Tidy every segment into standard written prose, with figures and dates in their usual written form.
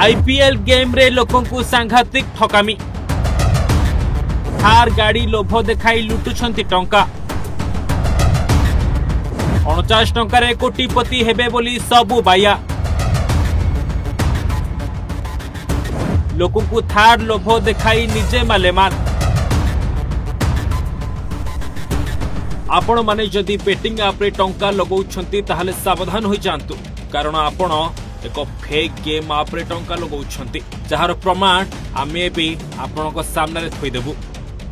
IPL game रे लोकों को सांघातिक ठकामी थार गाड़ी लोभ देखाई लुटुछंती टंका 49 टंकार कोटिपति हेबे बोली सबु बाया लोकों को थार लोभ देखाई निजे मालेमाल। आपण माने जदि बेटिंग आप रे टंका लगौछंती ताहले सावधान हो जांतु कारण आपण एक फेक गेम आप रे टंका लगौछंती जहार प्रमाण आमे भी आपनको सामने रे थोई देबु।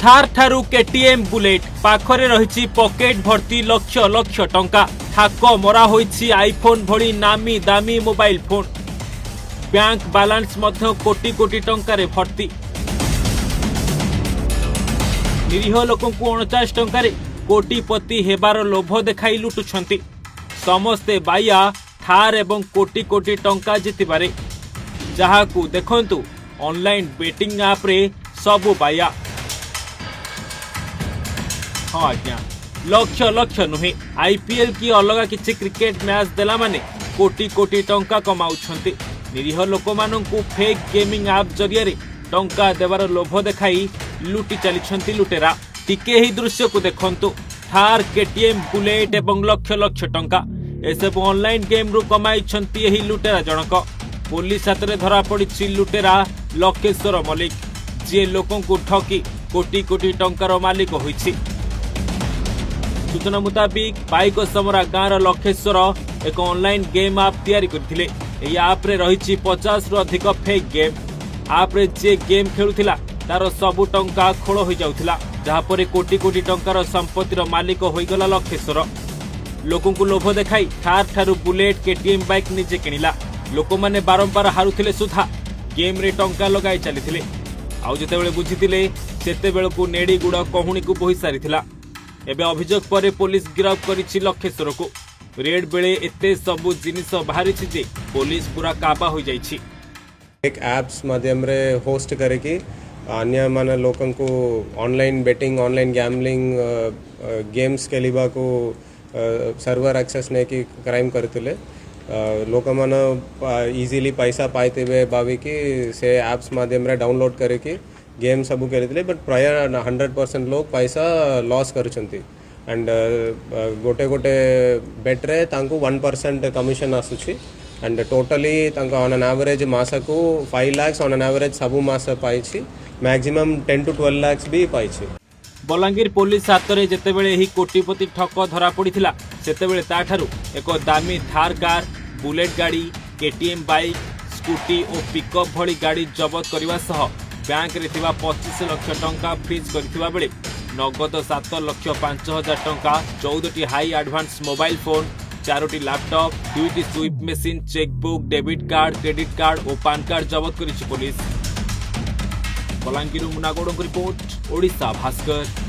थार ठारू केटीएम बुलेट पाखरे रहिछि पॉकेट भर्ती लक्ष लक्ष टंका थाक मरा होइछि आईफोन भली नामी दामी मोबाइल फोन बैंक बैलेंस मध्य कोटी कोटी टंकारे भर्ती निरीह लोकों को 49 टंकारे कोटिपति हेबार लोभ देखाई लुटुछंती समस्ते बाया थार एवं कोटी कोटी टंका जितिबारे जहाकू देखंतु ऑनलाइन बेटिंग आप रे सबु बाया। हाँ आज्ञा लक्ष लक्ष नुहे आईपीएल की अलग किसी क्रिकेट मैच देला माने कोटी कोटी टंका कमाउछंती निरीह लोक माननकू फेक गेमिंग ऐप जरिया रे टंका देवार लोभ देखाई लुटी चलीछंती लुटेरा। टिके ही दृश्य को देखंतु थार केटीएम बुलेट एवं लक्ष लक्ष टंका एसबू ऑनलाइन गेम रु कमाई एही लुटेरा जनक। पुलिस हाथ में धरा पड़ी लुटेरा लखेश्वर मल्लिक जी लोकों को ठकी कोटी कोटी टंकार मालिक होइछि। सूचना मुताबिक पाइक समरा गाँव लखेश्वर एक ऑनलाइन गेम आप तैयारी करथिले। एही आप रे रहिछि 50 रु अधिक फेक गेम आप रे जे गेम खेलुथिला तार सबु टंका खोल हो जाउथिला जहापर कोटी कोटी टंकार संपत्तिर मालिक होईगला लखेश्वर। लोकों को लोभ देखाई थार ठारू बुलेट केटीएम बाइक निजे किनिला लोक माने बारंबार हारुथिले सुधा गेम रे टंका लगाई चलीथिले आउ जेतेबेले बुझिथिले सेतेबेले को नेडी गुड़ कहुणी को बोही सारिथिला। एबे अभियोग पर पुलिस गिरफ्त करिछि लखेश्वर को। रेड बेले एते सबु जिनिस बाहरिछि जे पुलिस पूरा काबा हो जाइछि। एक एप्स माध्यम रे होस्ट करके अन्य मान लोकन को online betting online gambling games खेलिबा को सर्वर एक्सेस ने की क्राइम करथिले लोक मान इजीली पैसा पाइते हुए भावी कि से एप्स माध्यम रे डाउनलोड करके गेम सब खेलते बट प्राय 100% लोग पैसा लॉस करछंती एंड गोटे गोटे बेट रे तांको 1% कमिशन आसुछि एंड टोटली तांको ऑन एन एवरेज मास को 5 लाख ऑन एन एवरेज सबु मास पाइछि मैक्सिमम 10 to 12 लाख भी पाइछि। बलांगीर पुलिस हाथ में जितेबले ही कोटिपति ठक धरा पड़ा सेतेबेले ताठारू एक दामी थार कार बुलेट गाड़ी केटीएम बाइक स्कूटी और पिकअप भली गाड़ी जबत करने सह बैंक रे थिबा 25 लाख टंका फ्रीज करथिबा बेले नगद 7 लाख 5,000 टंका 14टी हाई एडवांस मोबाइल फोन 4टी लैपटॉप 2टी swipe machine chequebook debit card credit card और पान कार्ड जबत करिछि पुलिस। बलांगीर मुनागोड़ रिपोर्ट ओडिशा भास्कर।